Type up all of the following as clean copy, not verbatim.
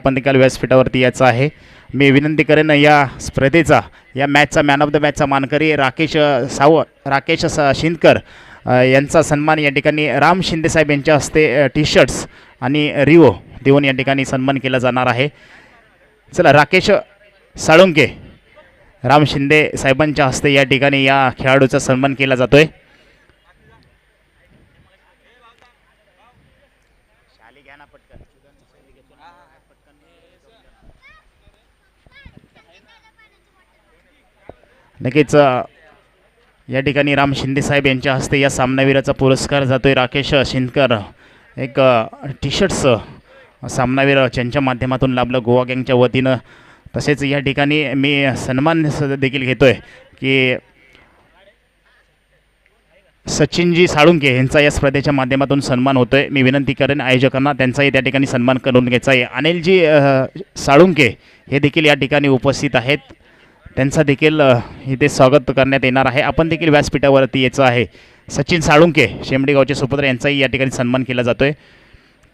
आपण देखील व्यासपीठावरती यायचं आहे. मी विनंती करेन या स्पर्धेचा या मॅचचा मॅन ऑफ द मॅचचा मानकरी राकेश शिंदकर यांचा सन्मान या ठिकाणी राम शिंदे साहेब यांच्या हस्ते टी शर्ट्स आणि रिओ देऊन या ठिकाणी सन्मान केला जाणार आहे. चला राकेश साळुंके राम शिंदे साहेबांच्या हस्ते या ठिकाणी या खेळाडूचा सन्मान केला जातोय. नक्कीच या ठिकाणी राम शिंदे साहेब यांच्या हस्ते या सामनावीराचा पुरस्कार जातोय. राकेश शिंदकर एक टी शर्ट्स सामनावीर ज्यांच्या माध्यमातून लाभलं गोवा गँगच्या वतीनं. तसेच या ठिकाणी मी सन्मान देखील घेतोय की सचिनजी साळुंके यांचा या स्पर्धेच्या माध्यमातून सन्मान होतोय. मी विनंती करेन आयोजकांना त्यांचाही त्या ठिकाणी सन्मान करून घ्यायचा आहे. अनिलजी साळुंके हे देखील या ठिकाणी उपस्थित आहेत. त्यांचा देखील इथे स्वागत करण्यात येणार आहे. आपण देखील व्यासपीठावरती यायचं आहे. सचिन साळुंके शेंबडी गावचे सुपुत्र यांचाही या ठिकाणी सन्मान केला जातोय.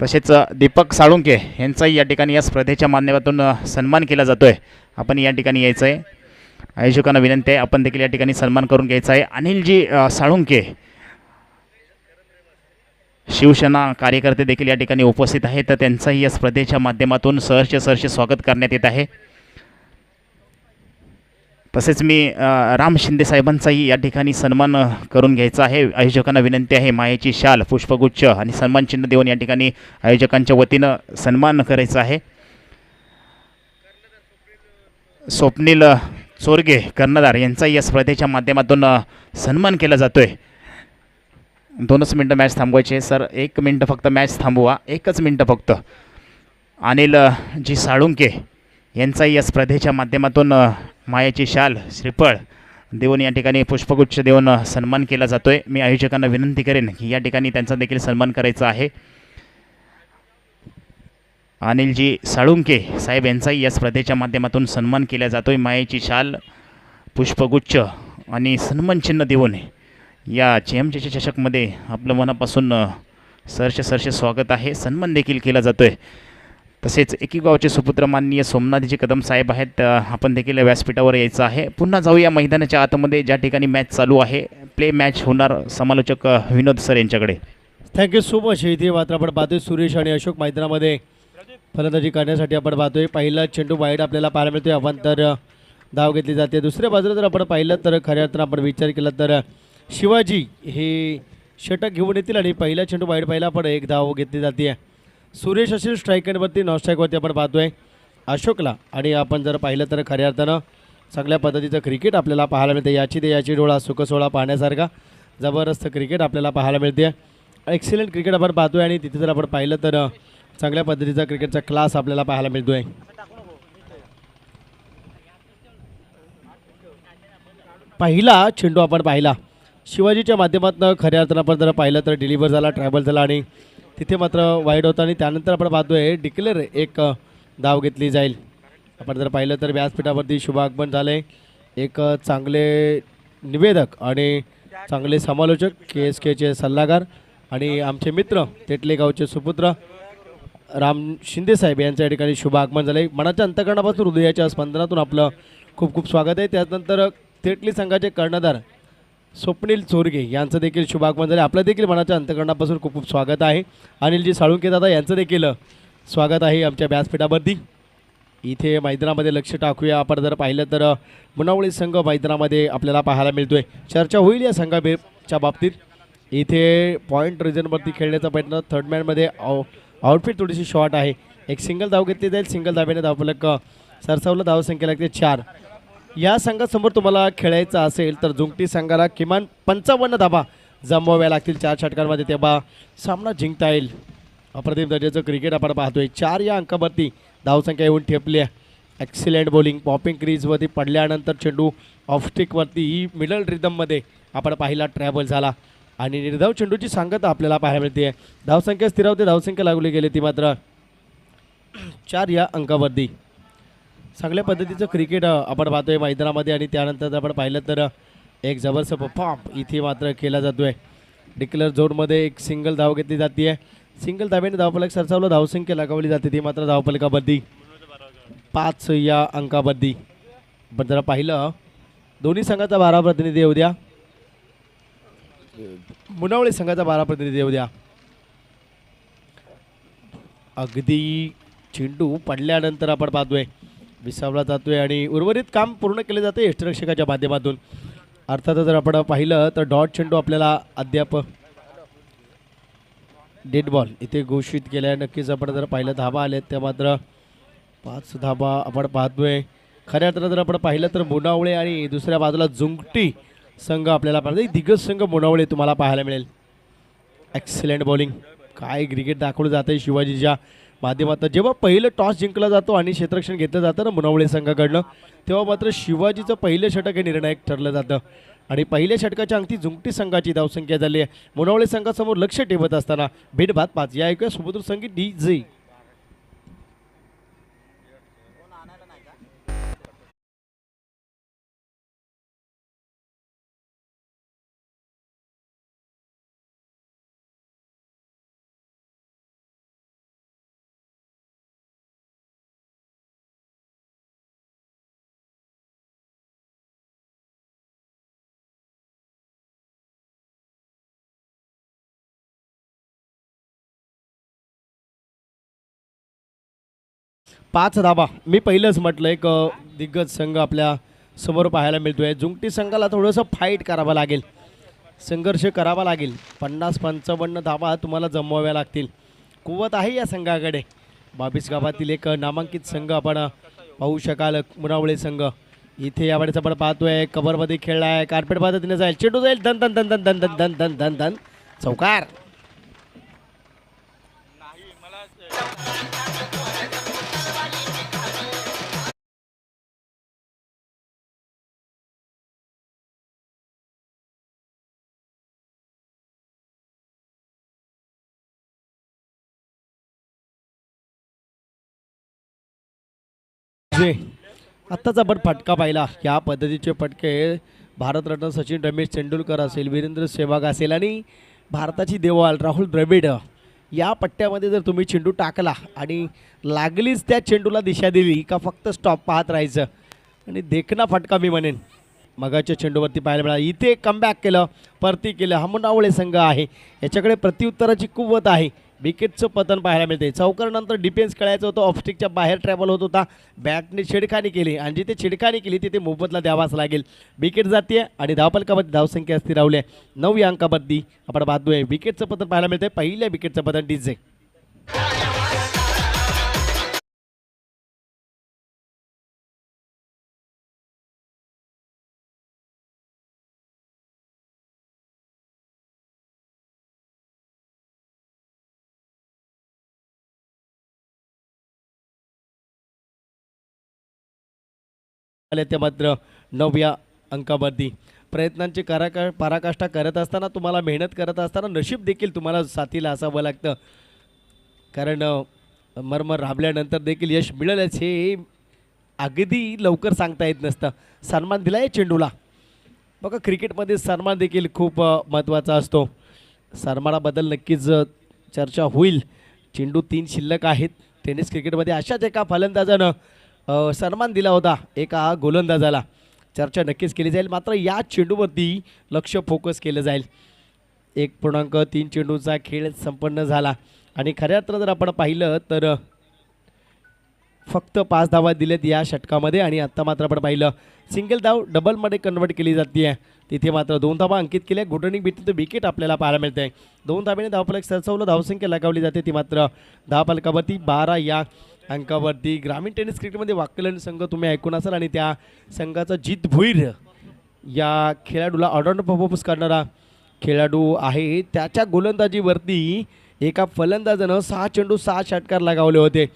तसेच दीपक साळुंके यांचाही या ठिकाणी या स्पर्धेच्या माध्यमातून सन्मान केला जातोय. आपण या ठिकाणी यायचं आहे. आयोजकांना विनंती आहे आपण देखील या ठिकाणी सन्मान करून घ्यायचा आहे. अनिलजी साळुंके शिवसेना कार्यकर्ते देखील या ठिकाणी उपस्थित आहेत. तर त्यांचाही या स्पर्धेच्या माध्यमातून सहर्ष स्वागत करण्यात येत आहे. तसेच मी राम शिंदे साहेबांचाही या ठिकाणी सन्मान करून घ्यायचा आहे. आयोजकांना विनंती आहे मायेची शाल पुष्पगुच्छ आणि सन्मान चिन्ह देऊन या ठिकाणी आयोजकांच्या वतीनं सन्मान करायचा आहे. स्वप्नील चोरगे कर्णधार यांचाही या स्पर्धेच्या माध्यमातून सन्मान केला जातोय. 2च मिनटं मॅच थांबवायचे सर. 1 मिनटं फक्त मॅच थांबवा. 1च मिनटं फक्त. अनिल जी साळुंके यांचाही या स्पर्धेच्या माध्यमातून मायाची शाल श्रीफळ देऊन या ठिकाणी पुष्पगुच्छ देऊन सन्मान केला जातोय. मी आयोजकांना विनंती करेन की या ठिकाणी त्यांचा देखील सन्मान करायचा आहे. अनिलजी साळुंके साहेब यांचाही या स्पर्धेच्या माध्यमातून सन्मान केला जातोय. मायेची शाल पुष्पगुच्छ आणि सन्मान चिन्ह देऊन या चेमचे चषकमध्ये आपलं मनापासून सहर्ष स्वागत आहे. सन्मान देखील केला जातोय. तसेच एकी गावचे सुपुत्र माननीय सोमनाथजी कदम साहेब आहेत. आपण देखील व्यासपीठावर यायचं आहे. पुन्हा जाऊया मैदानाच्या आतमध्ये ज्या ठिकाणी मॅच चालू आहे. प्ले मॅच होणार समालोचक विनोद सर यांच्याकडे. Thank you so much. इथे मात्र आपण पाहतोय सुरेश आणि अशोक मैदानामध्ये फलंदाजी करण्यासाठी आपण पाहतोय. पहिला चेंडू वाईट आपल्याला पाहायला मिळतोय. आपण तर धाव घेतली जाते. दुसऱ्या बाजूला जर आपण पाहिलं तर खऱ्या अर्थानं आपण विचार केला तर शिवाजी हे षटक घेऊन येतील आणि पहिला चेंडू वाईट पहिला आपण 1 धाव घेतली जाते. सुरेश असेल स्ट्राईक एंडवरती. नॉन स्ट्राईकवरती आपण पाहतोय अशोकला. आणि आपण जर पाहिलं तर खऱ्या अर्थानं चांगल्या पद्धतीचं क्रिकेट आपल्याला पाहायला मिळते. याची डोळा सुखसोळा पाहण्यासारखा जबरदस्त क्रिकेट आपल्याला पाहायला मिळते. एक्सिलेंट क्रिकेट आपण पाहतोय. आणि तिथे जर आपण पाहिलं तर चांगल्या पद्धतीचा क्रिकेटचा क्लास आपल्याला पाहायला मिळतोय. पहिला चेंडू आपण पाहिला शिवाजीच्या माध्यमातून खऱ्या अर्थानं आपण जर पाहिलं तर डिलिव्हर झाला, ट्रॅव्हल झाला आणि तिथे मात्र वाईड होता. आणि त्यानंतर आपण पाहतोय डिक्लेअर 1 धाव घेतली जाईल. आपण जर पाहिलं तर व्यासपीठावरती शुभ आगमन झालं आहे. एक चांगले निवेदक आणि चांगले समालोचक KSKचे सल्लागार आणि आमचे मित्र तेटले गावचे सुपुत्र राम शिंदे साहेब यांच्या या ठिकाणी शुभ आगमन झालं आहे. मनाच्या अंतकरणापासून हृदयाच्या स्पंदनातून आपलं खूप स्वागत आहे. त्यानंतर तेटली संघाचे कर्णधार स्वप्नील चोरगे यांचं देखील शुभ आगमन झालं. आपलं देखील मनाच्या अंतकरणापासून खूप स्वागत आहे. अनिलजी साळुंके दादा यांचं देखील स्वागत आहे आमच्या व्यासपीठावरती. इथे मैदानामध्ये लक्ष टाकूया. आपण जर पाहिलं तर मुनावळी संघ मैदानामध्ये आपल्याला पाहायला मिळतोय. चर्चा होईल या संघाच्या बाबतीत. इथे पॉईंट रिजनवरती खेळण्याचा प्रयत्न. थर्ड मॅनमध्ये आउटफिट थोडीशी शॉर्ट आहे. एक सिंगल धाव घेतली जाईल. सिंगल धाव्याने धावफलक सरसावला. धावसंख्या लागते 4. या संघासमोर तुम्हाला खेळायचं असेल तर जुंकटी संघाला किमान 55 धाबा जमवाव्या लागतील 4 षटकांमध्ये. तेव्हा सामना जिंकता येईल. अप्रतिम दर्जाचं क्रिकेट आपण पाहतोय. 4 या अंकावरती धावसंख्या येऊन ठेपली आहे. Excellent bowling. पॉपिंग क्रीजवरती पडल्यानंतर चेंडू ऑफस्टिकवरती ही मिडल रिदममध्ये आपण पाहिला ट्रॅव्हल झाला. आणि निर्धाव चेंडूची सांगता आपल्याला पाहायला मिळते. धावसंख्या स्थिर होते. धावसंख्या लागली गेली ती मात्र 4 या अंकावरती. चांगल्या पद्धतीचं क्रिकेट आपण पाहतोय मैदानामध्ये. आणि त्यानंतर आपण पाहिलं तर एक जबरदस्त परफॉर्म इथे मात्र केला जातो आहे. डिक्लेअर झोनमध्ये एक सिंगल धाव घेतली जाते आहे. सिंगल धाब्याने धावफलक सरसावलं, धावसंख्या लगावली जाते ती मात्र धावफलकावरती 5 या अंकावरती. पण जरा पाहिलं दोन्ही संघाचा 12 प्रतिनिधी येऊ द्या, मुनावळे संघाचा 12 प्रतिनिधी येऊ द्या. अगदी चेंडू पडल्यानंतर आपण पाहतोय विसावला जातोय आणि उर्वरित काम पूर्ण केले जाते यष्टिरक्षकाच्या माध्यमातून. अर्थातच जर आपण पाहिलं तर डॉट चेंडू आपल्याला अद्याप डेड बॉल इथे घोषित केल्या. नक्कीच आपण जर पाहिलं धाबा आलेत त्या मात्र 5 धाबा आपण पाहतोय. खऱ्या अर्थानं जर आपण पाहिलं तर मुनावळे आणि दुसऱ्या बाजूला जुंगटी संघ आपल्याला पाहिजे. दिग्गज संघ मुनावळे तुम्हाला पाहायला मिळेल. एक्सलेंट बॉलिंग, काय क्रिकेट दाखवलं जातं आहे शिवाजीच्या माध्यमातून. जेव्हा पहिलं टॉस जिंकला जातो आणि क्षेत्ररक्षण घेतलं जातं ना मुनावळे संघाकडनं, तेव्हा मात्र शिवाजीचं पहिलं षटक हे निर्णायक ठरलं जातं. आणि पहिल्या षटकाच्या अंगठी जुंगटी संघाची धावसंख्या झाली आहे. मुनावळे संघासमोर लक्ष ठेवत असताना भेदभाद 5. या ऐकूया सुभद्र संगीत DJ. पाच धाबा मी पहिलंच म्हटलं. एक दिग्गज संघ आपल्या समोर पाहायला मिळतोय. जुंगटी संघाला थोडंसं फाईट करावं लागेल, संघर्ष करावा लागेल. 50-55 धाबा तुम्हाला जमवाव्या लागतील. कुवत आहे या संघाकडे. 22 गावातील एक नामांकित संघ आपण पाहू शकाल मुनावळे संघ. इथे यावेळेस आपण पाहतोय कव्हरमध्ये खेळला आहे. कार्पेट पद्धतीने जाईल, चेंडू जाईल, धन धन धन धन धन धन धन धन धन धन चौकार. आत्ताच आपण फटका पाहिला. या पद्धतीचे फटके भारतरत्न सचिन रमेश तेंडुलकर असेल, वीरेंद्र सेहवाग असेल आणि भारताची देवाल राहुल द्रविड, या पट्ट्यामध्ये जर तुम्ही चेंडू टाकला आणि लागलीच त्या चेंडूला दिशा दिली का फक्त स्टॉप पाहत राहायचं आणि देखना फटका मी म्हणेन मगाच्या चेंडूवरती पाहायला मिळाला. इथे कमबॅक केलं, परती केलं. हा मुनावळे संघ आहे, याच्याकडे प्रत्युत्तराची कुवत आहे. विकेटचं पतन पाहायला मिळते. चौकारानंतर डिफेन्स खेळायचं होतं, ऑफस्टिकच्या बाहेर ट्रॅव्हल होत होता. बॅटने छेडखानी केली आणि जिथे छेडखानी केली तिथे मोबदला द्यावाच लागेल. विकेट जाते आणि धावफलकामध्ये धावसंख्या स्थिरावली आहे 9 या अंकावरती. आपण पाहतोय विकेटचं पतन पाहायला मिळतंय. पहिल्या विकेटचं पतन DJ. आले ते मात्र 9 या अंकावरती. प्रयत्नांची पराकाष्ठा करत असताना, तुम्हाला मेहनत करत असताना नशीब देखील तुम्हाला साथीला असावं लागतं. कारण मरमर राबल्यानंतर देखील यश मिळेलच हे अगदी लवकर सांगता येत नसतं. सन्मान दिला आहे चेंडूला. बघा क्रिकेटमध्ये सन्मान देखील खूप महत्त्वाचा असतो. सन्मानाबद्दल नक्कीच चर्चा होईल. चेंडू 3 शिल्लक आहेत. टेनिस क्रिकेटमध्ये अशाच एका फलंदाजानं सन्मान दिला होता एका गोलंदाजाला. चर्चा नक्कीच केली जाईल. मात्र या चेंडूवरती लक्ष फोकस केलं जाईल. 1.3 चेंडूचा खेळ संपन्न झाला आणि खऱ्या अर्थानं जर आपण पाहिलं तर फक्त 5 धावा दिलेत या षटकामध्ये आणि आत्ता मात्र आपण पाहिलं सिंगल धाव डबलमध्ये कन्वर्ट केली जाते आहे. तिथे मात्र 2 धावा अंकित केल्या. घोटणी बिटतं विकेट आपल्याला पाहायला मिळते आहे. 2 धाब्याने धावफलक सरसवलं, धावसंख्या लगावली जाते ती मात्र धावफलकावरती 12 या अंकावरती. ग्रामीण टेनिस क्रिकेटमध्ये वाकलन संघ तुम्ही ऐकून असाल आणि त्या संघाचा जित भुईर या खेळाडूला ऑलराऊंडर परफॉर्मन्स करणारा खेळाडू आहे. त्याच्या गोलंदाजीवरती एका फलंदाजानं 6 चेंडू 6 षटकार लगावले होते.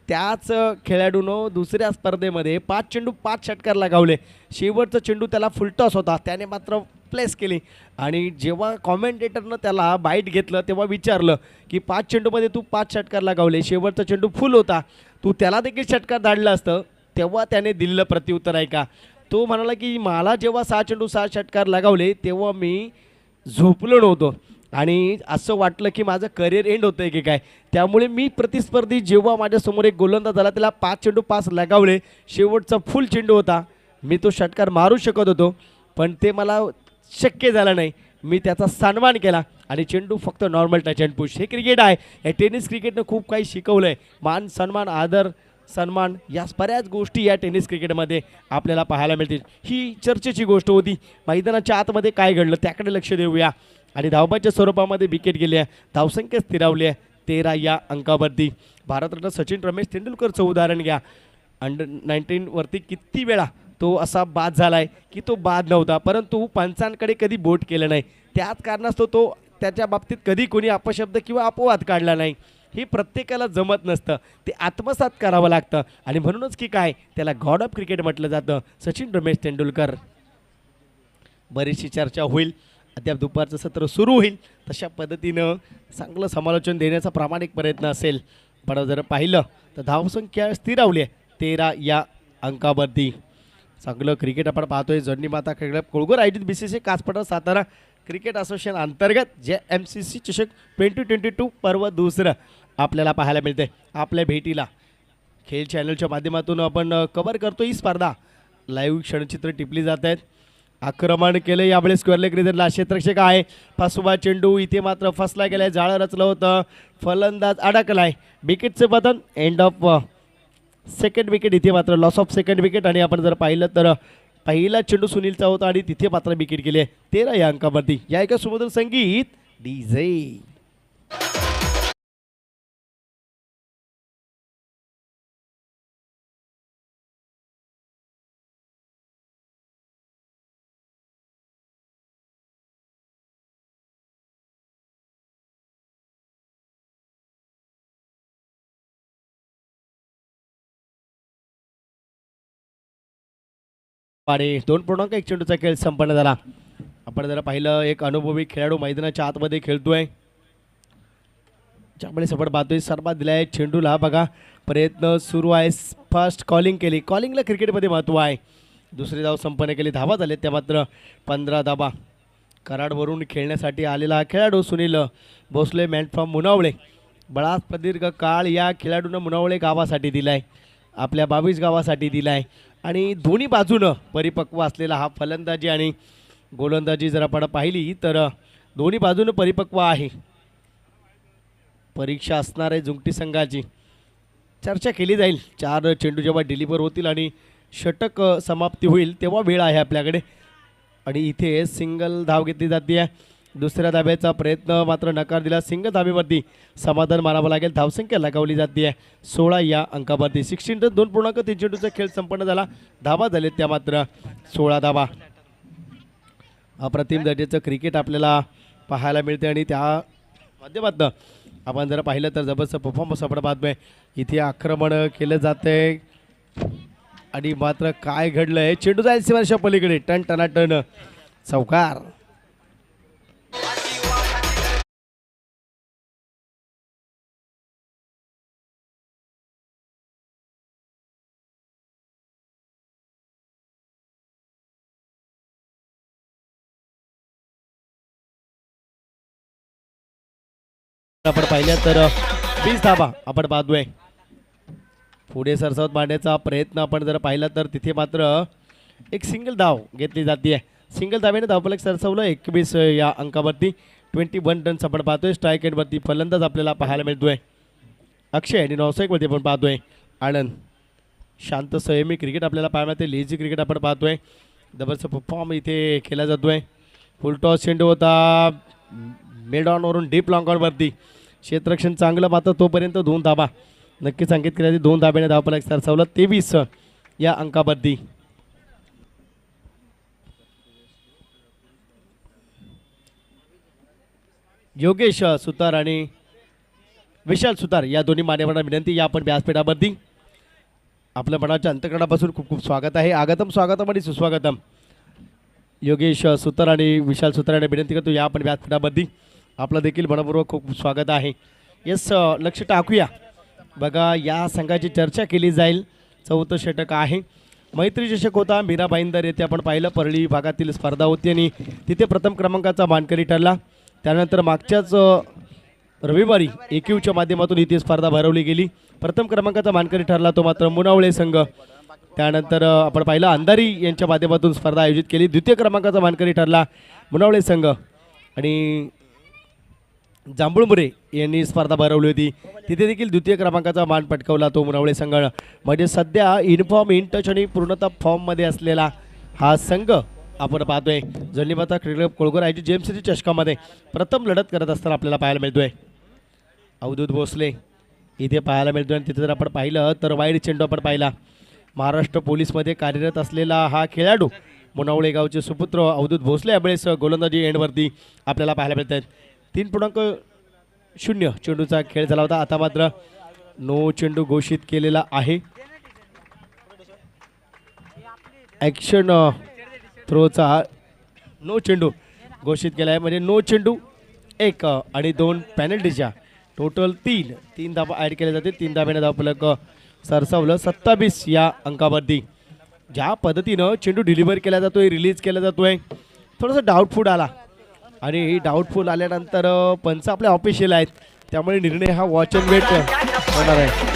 त्याच खेळाडूनं दुसऱ्या स्पर्धेमध्ये 5 चेंडू 5 षटकार लगावले. शेवटचा चेंडू त्याला फुलटॉस होता, त्याने मात्र प्लेस केली आणि जेव्हा कॉमेंटेटरनं त्याला बाईट घेतलं तेव्हा विचारलं की 5 चेंडूमध्ये तू 5 षटकार लगावले, शेवटचा चेंडू फुल होता, तू त्याला देखील षटकार धाडलं असतं. तेव्हा त्याने दिलेलं प्रत्युत्तर आहे का. तो म्हणाला की मला जेव्हा 6 चेंडू 6 षटकार लगावले तेव्हा मी झोपलो नव्हतो, आणि असं वाटलं की माझं करिअर एंड होतं आहे की काय. त्यामुळे मी प्रतिस्पर्धी जेव्हा माझ्यासमोर एक गोलंदाज आला त्याला 5 चेंडू 5 लगावले. शेवटचा फुल चेंडू होता. मी तो षटकार मारू शकत होतो पण ते मला शक्य झालं नाही. मी त्याचा सन्मान केला आणि चेंडू फक्त नॉर्मल टच अँड पुश. हे क्रिकेट आहे. या टेनिस क्रिकेटनं खूप काही शिकवलं आहे. मान सन्मान आदर सन्मान या बऱ्याच गोष्टी या टेनिस क्रिकेटमध्ये आपल्याला पाहायला मिळतील. ही चर्चेची गोष्ट होती. मैदानाच्या आतमध्ये काय घडलं त्याकडे लक्ष देऊया. आणि धावबाच्या स्वरूपामध्ये विकेट गेली आहे. धावसंख्या स्थिरावली आहे 13 या अंकावरती. भारतरत्न सचिन रमेश तेंडुलकरचं उदाहरण घ्या. अंडर-19 वरती किती वेळा तो असा बाद झाला आहे की तो बाद नव्हता परंतु पंचांकडे कधी बोट केलं नाही. त्याच कारणास्तव तो त्याच्या बाबतीत कधी कोणी अपशब्द किंवा अपवाद काढला नाही. हे प्रत्येकाला जमत नसतं. ते आत्मसात करावं लागतं आणि म्हणूनच की काय त्याला गॉड ऑफ क्रिकेट म्हटलं जातं सचिन रमेश तेंडुलकर. बरीचशी चर्चा होईल. अद्याप दुपारचं सत्र सुरू होईल तशा पद्धतीनं चांगलं समालोचन देण्याचा प्रामाणिक प्रयत्न असेल. पण जर पाहिलं तर धावसंख्या स्थिरावली आहे 13 या अंकावरती. चांगलं क्रिकेट आपण पाहतोय. जर्नी माता क्रिकेट कोळगोर आयोजित BCCI Kaspathar Satara cricket association अंतर्गत JMCC चषक 2022 पर्व दुसरं आपल्याला पाहायला मिळते. आपल्या भेटीला खेळ चॅनलच्या माध्यमातून आपण कव्हर करतो. ही स्पर्धा लाईव्ह क्षणचित्र टिपली जात आहेत. आक्रमण केलं यावेळेस स्क्वेअर लेग रिझनला क्षेत्ररक्षक आहे. फसवा चेंडू इथे मात्र फसला गेलाय. जाळं रचलं होतं. फलंदाज अडकलाय. विकेटचं पतन एंड ऑफ सेकंड विकेट. इथे मात्र लॉस ऑफ सेकंड विकेट. आणि आपण जर पाहिलं तर पहिला चेंडू सुनीलचा होता आणि तिथे मात्र विकेट गेले 13 या अंकावरती. या एका सुमधुर संगीत DJ. आणि 2.1 चेंडूचा खेळ संपन्न झाला. आपण जरा पाहिलं एक अनुभवी खेळाडू मैदानाच्या आतमध्ये खेळतोय. ज्यामुळे सपट पाहतोय सर्वात दिलाय चेंडूला. बघा प्रयत्न सुरू आहे. फर्स्ट कॉलिंग केली. कॉलिंगला क्रिकेटमध्ये महत्त्व आहे. दुसरी धाव संपन्न केली. धावा झाले त्या मात्र 15 धावा. कराडवरून खेळण्यासाठी आलेला हा खेळाडू सुनील भोसले मॅन फ्रॉम मुनावळे. बराच प्रदीर्घ काळ या खेळाडूनं मुनावळे गावासाठी दिला आहे. आपल्या 22 गावासाठी दिला आहे. आणि दोन्ही बाजूनं परिपक्व असलेला हा फलंदाजी आणि गोलंदाजी जर आपण पाहिली तर दोन्ही बाजूनं परिपक्व आहे. परीक्षा असणार आहे जुंगटी संघाची. चर्चा केली जाईल. 4 चेंडू जेव्हा डिलिव्हर होतील आणि षटक समाप्ती होईल तेव्हा वेळ आहे आपल्याकडे. आणि इथे सिंगल धाव घेतली जाते. दुसऱ्या धाब्याचा प्रयत्न मात्र नकार दिला. सिंगल धाबेवरती समाधान मानावं लागेल. धावसंख्या लगावली जाते 16 या अंकावरती. 16 2.3 चेंडूचा खेळ संपन्न झाला. धावा झाले त्या मात्र 16 धावा. अप्रतिम दर्जाचं क्रिकेट आपल्याला पाहायला मिळते आणि त्या माध्यमातून आपण जर पाहिलं तर जबरदस्त परफॉर्मन्स आपण पाहतोय. इथे आक्रमण केलं जातंय आणि मात्र काय घडलंय. चेंडू जाईल सीमारेषा पलीकडे. टन टनाटन चौकार. आपण पाहिलं तर 20 धावा आपण पाहतोय. पुढे सरसावत मारण्याचा प्रयत्न आपण जर पाहिला तर तिथे मात्र एक सिंगल धाव घेतली जाते. सिंगल धावेने धावफलक सरसावलं 21 या अंकावरती. 21 रन्स आपण पाहतोय. स्ट्राईक एंडवरती फलंदाज आपल्याला पाहायला मिळतोय अक्षय आणि नॉनस्ट्राईकवरती आपण पाहतोय आनंद. शांत संयमी क्रिकेट आपल्याला पाहायला मिळते. लेझी क्रिकेट आपण पाहतोय. जबरदस्त परफॉर्म इथे केला जातोय. फुल टॉस चेंडू होता मिड ऑनवरून डीप लॉंग ऑनवरती. क्षेत्ररक्षण चांगलं मात्र तोपर्यंत 2 धाबा नक्की सांगित केल्या. 2 धाब्याने धावफलक सरसावलं 23 या अंकावरती. योगेश सुतार आणि विशाल सुतार या दोन्ही मान्यवरांना विनंती या आपण व्यासपीठावरती. आपल्या मनाच्या अंतकरणापासून खूप खूप स्वागत आहे. आगतम स्वागतम आणि सुस्वागतम. योगेश सुतार आणि विशाल सुतार यांना विनंती करतो या आपण व्यासपीठावरती. आपलं देखील मनपूर्वक खूप स्वागत आहे. येस लक्ष टाकूया. बघा या संघाची चर्चा केली जाईल. 4थं षटक आहे. मैत्री चषक होता मीरा भाईंदर येथे आपण पाहिलं. परळी भागातील स्पर्धा होती आणि तिथे प्रथम क्रमांकाचा मानकरी ठरला. त्यानंतर मागच्याच रविवारी AQ माध्यमातून इथे स्पर्धा भरवली गेली. प्रथम क्रमांकाचा मानकरी ठरला तो मात्र मुनावळे संघ. त्यानंतर आपण पाहिलं अंधारी यांच्या माध्यमातून स्पर्धा आयोजित केली. द्वितीय क्रमांकाचा मानकरी ठरला मुनावळे संघ आणि जांभूळमुरे यांनी स्पर्धा भरवली होती. तिथे देखील द्वितीय क्रमांकाचा मान पटकावला तो मुनावळे संघ. म्हणजे सध्या इनफॉर्म इन टच आणि पूर्णतः फॉर्ममध्ये असलेला हा संघ आपण पाहतोय. जल्लीमाता क्रिकेट क्लब कोळगर आयोजित जेएमसीसी चषकामध्ये प्रथम लढत करत असताना आपल्याला पाहायला मिळतोय. अवधूत भोसले इथे पाहायला मिळतोय. आणि तिथे जर आपण पाहिलं तर वाईड चेंडू आपण पाहिला. महाराष्ट्र पोलीसमध्ये कार्यरत असलेला हा खेळाडू मुनावळे गावचे सुपुत्र अवधूत भोसले यावेळेस गोलंदाजी एंडवरती आपल्याला पाहायला मिळत आहेत. 3.0 चेंडूचा खेळ झाला होता. आता मात्र नो चेंडू घोषित केलेला आहे. ॲक्शन थ्रोचा नो चेंडू घोषित केला आहे. म्हणजे नो चेंडू 1 आणि 2 पेनल्टीच्या टोटल 3 धाबा ॲड केले जाते. 3 धाब्याने धावफलक सरसावलं 27 या अंकावरती. ज्या पद्धतीनं चेंडू डिलिव्हर केला जातोय रिलीज केला जातोय थोडंसं डाऊटफुल आला आणि डाऊटफुल आल्यानंतर पंच आपले ऑफिशियल आहेत त्यामुळे निर्णय हा वॉच अँड वेट होणार आहे.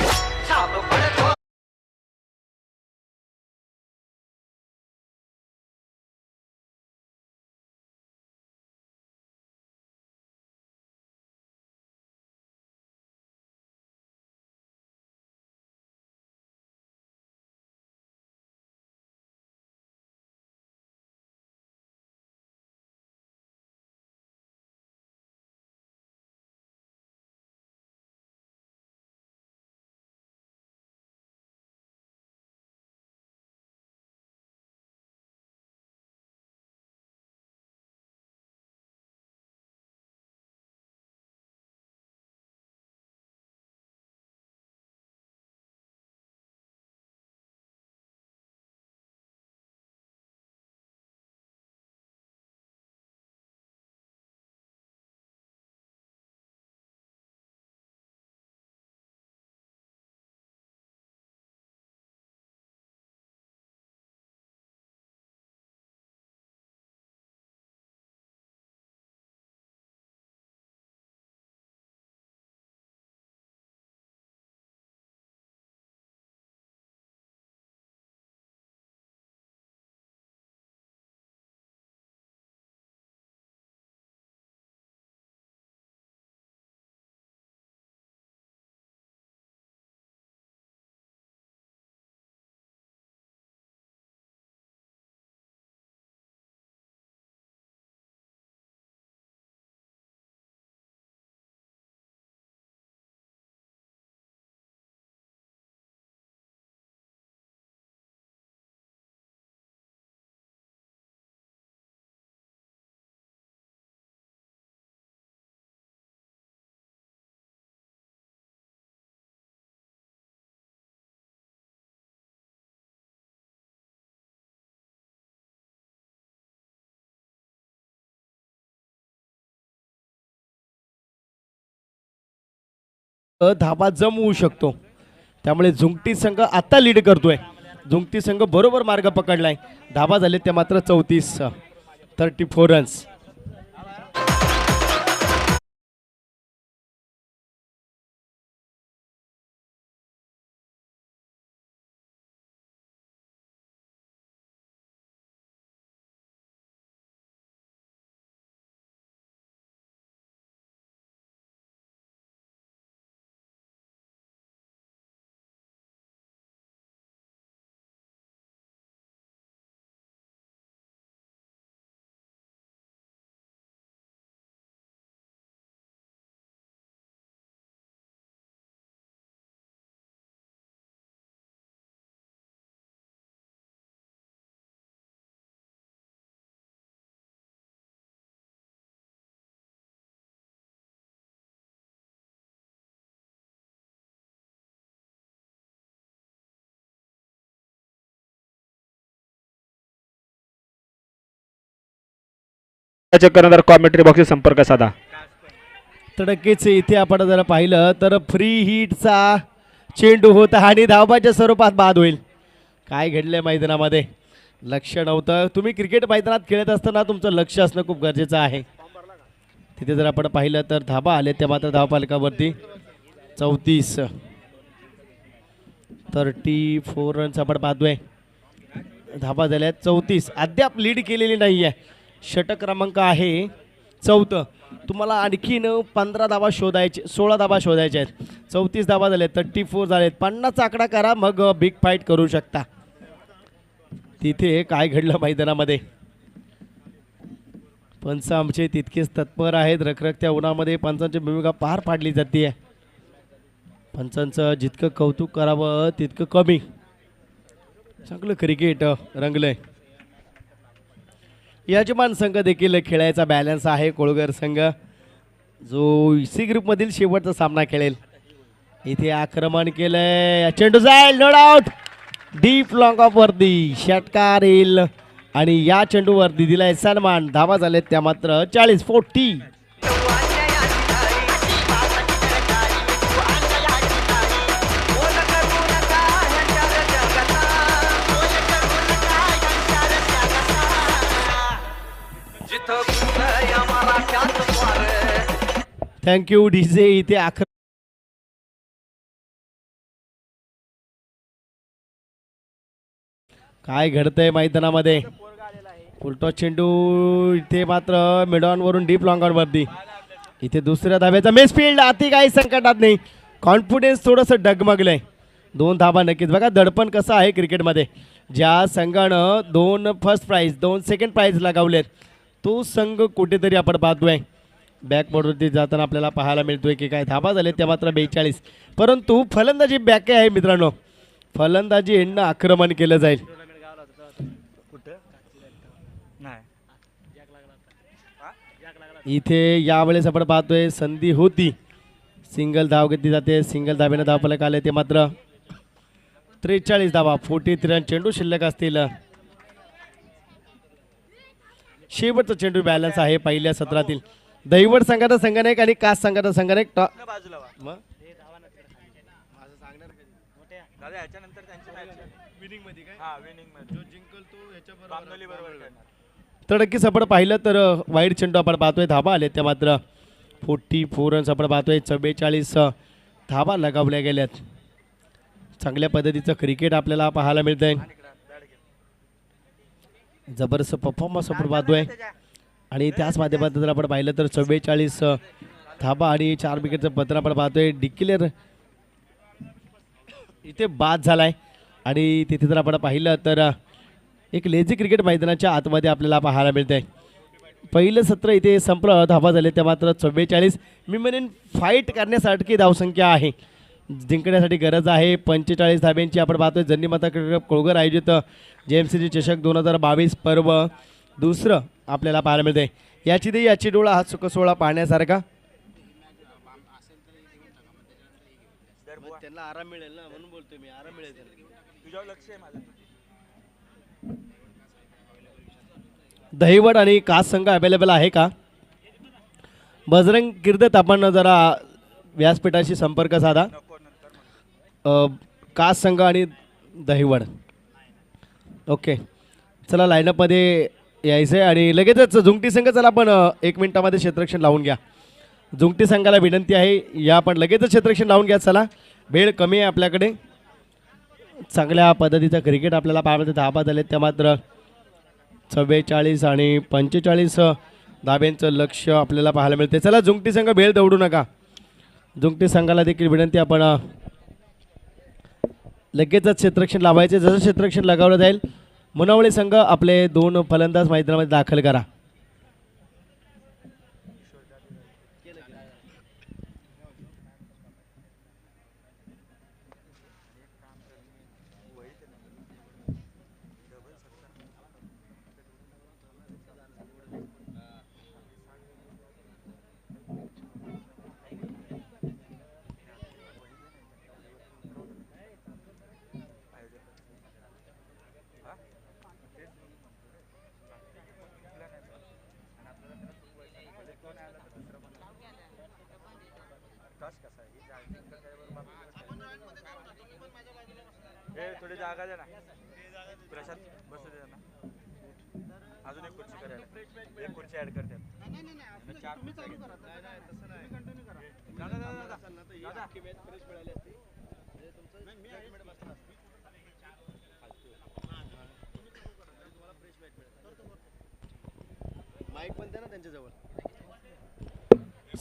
धाबा जमवू शकतो त्यामुळे झुंकटी संघ आता लीड करतोय. झुंकटी संघ बरोबर मार्ग पकडलाय. धाबा झाले ते मात्र 34 रन्स. चक्करनंतर कॉमेंट्री बॉक्स संपर्क साधा. तर नक्कीच इथे आपण जर पाहिलं तर फ्री हिटचा चेंडू होता आणि धावबाच्या स्वरूपात बाद होईल. काय घडलंय मैदानामध्ये लक्ष नव्हतं. तुम्ही क्रिकेट मैदानात खेळत असताना तुमचं लक्ष असणं खूप गरजेचं आहे. तिथे जर आपण पाहिलं तर धाबा आले ते मात्र धावपालकावरती 34 34 रन्स आपण पाहतोय. धाबा झाल्या 34. अद्याप लीड केलेली नाही आहे. षटक क्रमांक आहे 4. तुम्हाला आणखीन 15 धाबा शोधायचे, 16 धाबा शोधायचे आहेत. 34 धाबा झाले, 34 झालेत. 50चा आकडा करा, मग बिग फाईट करू शकता. तिथे काय घडलं मैदानामध्ये, पंच आमचे तितकेच तत्पर आहेत. रखरखत्या उन्हामध्ये पंचांची भूमिका पार पाडली जाते. पंचांचं जितकं कौतुक करावं तितकं कमी. चांगलं क्रिकेट रंगलंय. यजमान संघ देखील खेळायचा बॅलन्स आहे. कोळगर संघ जो सी ग्रुपमधील शेवटचा सामना खेळेल. इथे आक्रमण केलंय, चेंडू जाईल, no doubt, deep long off वरती षटकार येईल आणि या चेंडूवरती दिलाय सन्मान. धावा झालेत त्या मात्र 40. Thank you DJ. इथे काय घडतंय मैदानामध्ये, उलटो चेंडू इथे मात्र मिडॉन वरून डीप लॉंग वरती. इथे दुसऱ्या धाब्याचा मिसफील्ड, अति काही संकटात नाही. कॉन्फिडन्स थोडंसं डगमगलंय. 2 धाबा नक्कीच. बघा दडपण कसं आहे क्रिकेटमध्ये. ज्या संघानं 2 फर्स्ट प्राईज 2 सेकंड प्राईज लगावलेत तो संघ कुठेतरी आपण पाहतोय बॅकबोर्डवरती जाताना आपल्याला पाहायला मिळतोय की काय धाबा झाले त्या मात्र 42. परंतु फलंदाजी बॅक आहे मित्रांनो. फलंदाजी यांना आक्रमण केलं जाईल. इथे यावेळेस आपण पाहतोय संधी होती, सिंगल धाव घेतली जाते. सिंगल धाब्याने धावफलक आले ते मात्र 43 धावा. 43 रन चेंडू शिल्लक असतील. शेवटचा चेंडू बॅलन्स आहे पहिल्या सत्रातील. दहिवड संघाचा संघनायक आणि कास संघाचा संघनायक तर नक्कीच आपण पाहिलं तर वाईड चेंडू आपण पाहतोय. धाबा आले त्या मात्र 44 रन्स आपण पाहतोय. 44 धाबा लगावल्या गेल्यात. चांगल्या पद्धतीचं क्रिकेट आपल्याला पाहायला मिळतंय. जबरदस्त परफॉर्मन्स आपण पाहतोय आणि त्याच माध्यमातून जर आपण पाहिलं तर 44 धाबा आणि 4 विकेटचं पत्र आपण पाहतोय. डिक्लेअर इथे बाद झालाय आणि तिथे जर आपण पाहिलं तर एक लेझी क्रिकेट मैदानाच्या आतमध्ये आपल्याला पाहायला मिळतंय. पहिलं सत्र इथे संपलं. धाबा झाले त्या मात्र 44. मी म्हणेन फाईट करण्यासाठी धावसंख्या आहे, जिंकण्यासाठी गरज आहे. 45 धाब्यांची आपण पाहतोय. जन्नीमाता क्रिकेट कोळगर आयोजित JMCC चषक 2022 पर्व दुसरं आपल्याला पाहायला मिळते. याची डोळा हा सुखसोहळा पाहण्यासारखा. त्यांना आराम मिळेल ना म्हणून बोलतोय मी. आराम मिळेल तुझ्यावर लक्ष आहे माझं. दहिवड आणि कास संघ अवेलेबल आहे का? बजरंग कीर्तत आपण जरा व्यासपीठाशी संपर्क साधा. कास संघ आणि दहिवड. ओके चला लाईनअपमध्ये यायचं आहे आणि लगेचच झुंकटी संघ. चला आपण 1 मिनिटामध्ये क्षेत्ररक्षण लावून घ्या. झुंकटी संघाला विनंती आहे या आपण लगेचच क्षेत्ररक्षण लावून घ्या. चला वेळ कमी आहे आपल्याकडे. चांगल्या पद्धतीचं क्रिकेट आपल्याला पाहायला धाबा झाले त्या मात्र 44 आणि 45 धाब्यांचं लक्ष आपल्याला पाहायला मिळते. चला झुंकटी संघ वेळ दौडू नका. झुंकटी संघाला देखील विनंती आपण लगेचच क्षेत्ररक्षण लावायचे. जसं क्षेत्ररक्षण लगावलं जाईल मुनावळे संघ आपले 2 फलंदाज मैदानामध्ये दाखल करा. थोडी जागा दे ना प्रशांत बसू दे ना.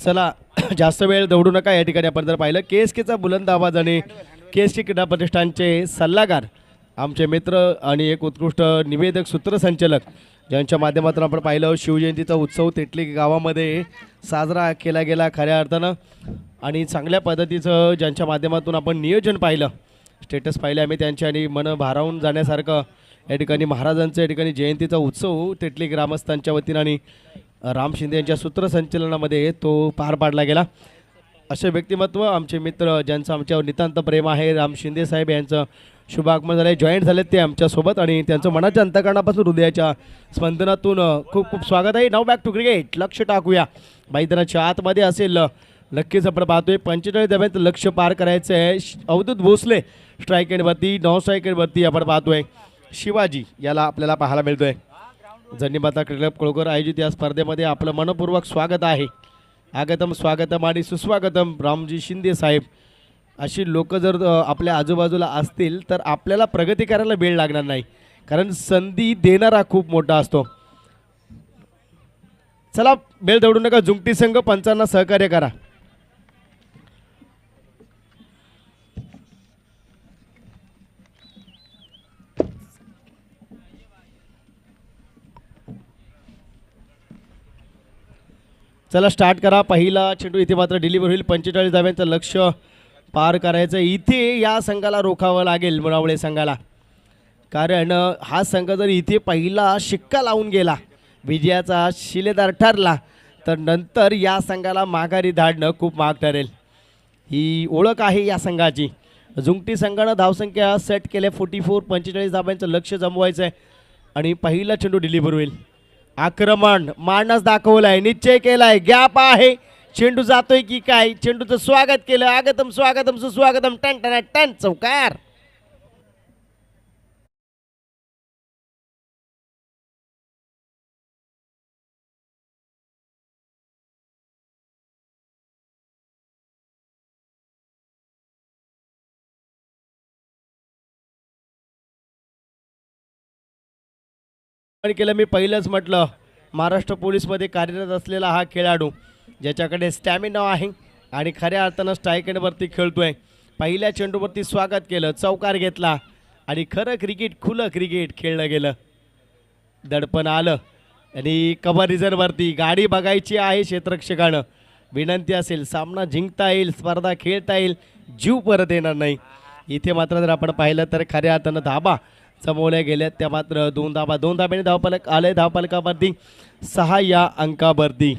चला जास्त वेळ दौडू नका. या ठिकाणी आपण जर पाहिलं KSKचा बुलंद आवाज आणि KSK क्रीडा प्रतिष्ठानचे सल्लागार आमचे मित्र आणि एक उत्कृष्ट निवेदक सूत्रसंचालक ज्यांच्या माध्यमातून आपण पाहिलं शिवजयंतीचा उत्सव तेटली गावामध्ये साजरा केला गेला खऱ्या अर्थानं आणि चांगल्या पद्धतीचं ज्यांच्या माध्यमातून आपण नियोजन पाहिलं, स्टेटस पाहिले आम्ही त्यांचे आणि मन भारावून जाण्यासारखं या ठिकाणी महाराजांचं या ठिकाणी जयंतीचा उत्सव तेटली ग्रामस्थांच्या वतीनं आणि राम शिंदे यांच्या सूत्रसंचलनामध्ये तो पार पाडला गेला. असे व्यक्तिमत्व आमचे मित्र ज्यांचं आमच्यावर नितांत प्रेम आहे, राम शिंदे साहेब यांचं शुभ आगमन झालं, जॉईंट झालेत ते आमच्यासोबत आणि त्यांचं मनाच्या अंतकरणापासून हृदयाच्या स्पंदनातून खूप खूप स्वागत आहे. नाव बॅक टू क्रिकेट. लक्ष टाकूया मैदानाच्या आतमध्ये असेल, नक्कीच आपण पाहतोय 45 धाब्यात लक्ष पार करायचं आहे. अवधूत भोसले स्ट्राईक एंडवरती, नॉन स्ट्राईक एंडवरती आपण पाहतोय शिवाजी याला आपल्याला पाहायला मिळतोय. जन्नीमाता क्रिकेट क्लब कोळकर आयोजित या स्पर्धेमध्ये आपलं मनपूर्वक स्वागत आहे. आगतम स्वागतम आणि सुस्वागतम रामजी शिंदे साहेब. अशी लोक जर आपल्या आजूबाजूला असतील तर आपल्याला प्रगती करायला वेळ लागणार नाही, कारण संधी देणारा खूप मोठा असतो. चला बेल दौडू नका. जुंकटी संघ पंचांना सहकार्य करा. चला स्टार्ट करा. पहिला चेंडू इथे मात्र डिलिव्हर होईल. 45 धाव्यांचं लक्ष पार करायचं. इथे या संघाला रोखावं लागेल, मुनावळे संघाला, कारण हा संघ जर इथे पहिला शिक्का लावून गेला, विजयाचा शिलेदार ठरला, तर नंतर या संघाला माघारी धाडणं खूप महाग ठरेल. ही ओळख आहे या संघाची. जुंकटी संघानं धावसंख्या सेट केल्या 44. 45 धाब्यांचं लक्ष जमवायचं आहे आणि पहिला चेंडू डिलिव्हर होईल. आक्रमण मानस दाखवलाय, निश्चय केलाय, गॅप आहे, चेंडू जातोय की काय, चेंडूचं स्वागत केलं. आगतम स्वागतम सुस्वागतम, टन टन टन, चौकार. केलं मी पहिलंच म्हटलं, महाराष्ट्र पोलीसमध्ये कार्यरत असलेला हा खेळाडू ज्याच्याकडे स्टॅमिना आहे आणि खऱ्या अर्थानं स्ट्राईक एंडवरती खेळतोय. पहिल्या चेंडूवरती स्वागत केलं, चौकार घेतला आणि खरं क्रिकेट, खुलं क्रिकेट खेळलं गेलं. दडपण आलं आणि कव्हर रिझनवरती गाडी बघायची आहे क्षेत्ररक्षकानं. विनंती असेल, सामना जिंकता येईल, स्पर्धा खेळता येईल, जीव परत येणार नाही. इथे मात्र जर आपण पाहिलं तर खऱ्या अर्थानं धाबा जमवल्या गेल्यात त्या मात्र 2 धाबा, 2 धाब्याने धावफलक आले धावफलकावरती 6 या अंकावरती.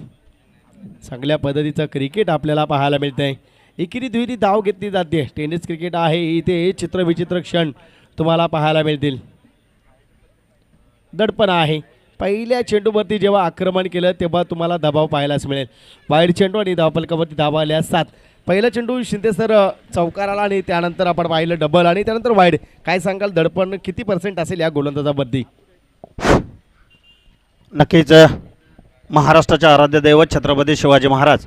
चांगल्या पद्धतीचं क्रिकेट आपल्याला पाहायला मिळतं आहे. एकेरी दुहेरी धाव घेतली जाते. टेनिस क्रिकेट आहे इथे. चित्रविचित्र क्षण तुम्हाला पाहायला मिळतील. दडपण आहे. पहिल्या चेंडूवरती जेव्हा आक्रमण केलं तेव्हा तुम्हाला दबाव पाहायलाच मिळेल. वाईड चेंडू आणि धावफलकावरती धावा आल्या 7. पहिला चेंडू शिंदे सर चौकार आला आणि त्यानंतर आपण पाहिलं डबल आणि त्यानंतर वाईड. काय सांगाल, दडपण किती % असेल या गोलंदाजावरती? नक्कीच महाराष्ट्राचे आराध्य दैवत छत्रपती शिवाजी महाराज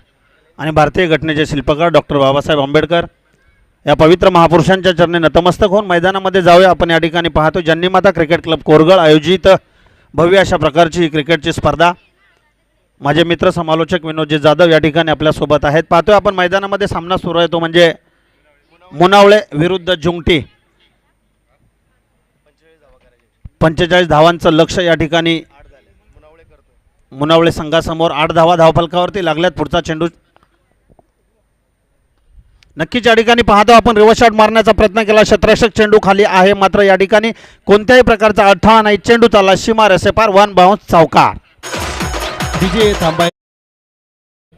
आणि भारतीय घटनेचे शिल्पकार डॉक्टर बाबासाहेब आंबेडकर या पवित्र महापुरुषांच्या चरणी नतमस्तक होऊन मैदानामध्ये जाऊया. आपण या ठिकाणी पाहतो जन्नीमाता क्रिकेट क्लब कोरगळ आयोजित भव्य अशा प्रकारची ही क्रिकेटची स्पर्धा. माझे मित्र समालोचक विनोदजी जाधव या ठिकाणी आपल्यासोबत आहेत. पाहतोय आपण मैदानामध्ये सामना सुरू आहे तो म्हणजे मुनावळे विरुद्ध जुंकटी. 45 धावांचं लक्ष या ठिकाणी मुनावळे संघासमोर. 8 धावा धावफलकावरती लागल्यात. पुढचा चेंडू नक्कीच या ठिकाणी पाहतो आपण रिव्हर्स शॉट मारण्याचा प्रयत्न केला. क्षेत्ररक्षक चेंडू खाली आहे, मात्र या ठिकाणी कोणत्याही प्रकारचा अडथळा नाही. चेंडू चालला सीमा रेसेपार, 1 बाउन्स, चौकार. डीजे थांबाय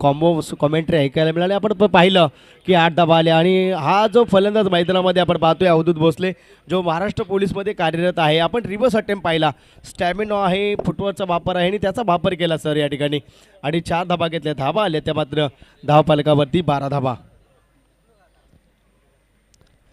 कॉम्बो कॉमेंट्री ऐकायला मिळाली. आपण पाहिलं की 8 धावा आल्या आणि हा जो फलंदाज मैदानामध्ये आपण पाहतोय अवधूत भोसले जो महाराष्ट्र पोलीसमध्ये कार्यरत आहे. आपण रिव्हर्स अटेम्प्ट पाहिला, स्टॅमिना आहे, फुटवर्कचा वापर आहे आणि त्याचा वापर केला सर या ठिकाणी आणि 4 धावा घेतल्या. धावा आल्या त्या मात्र धावफलकावरती 12 धावा.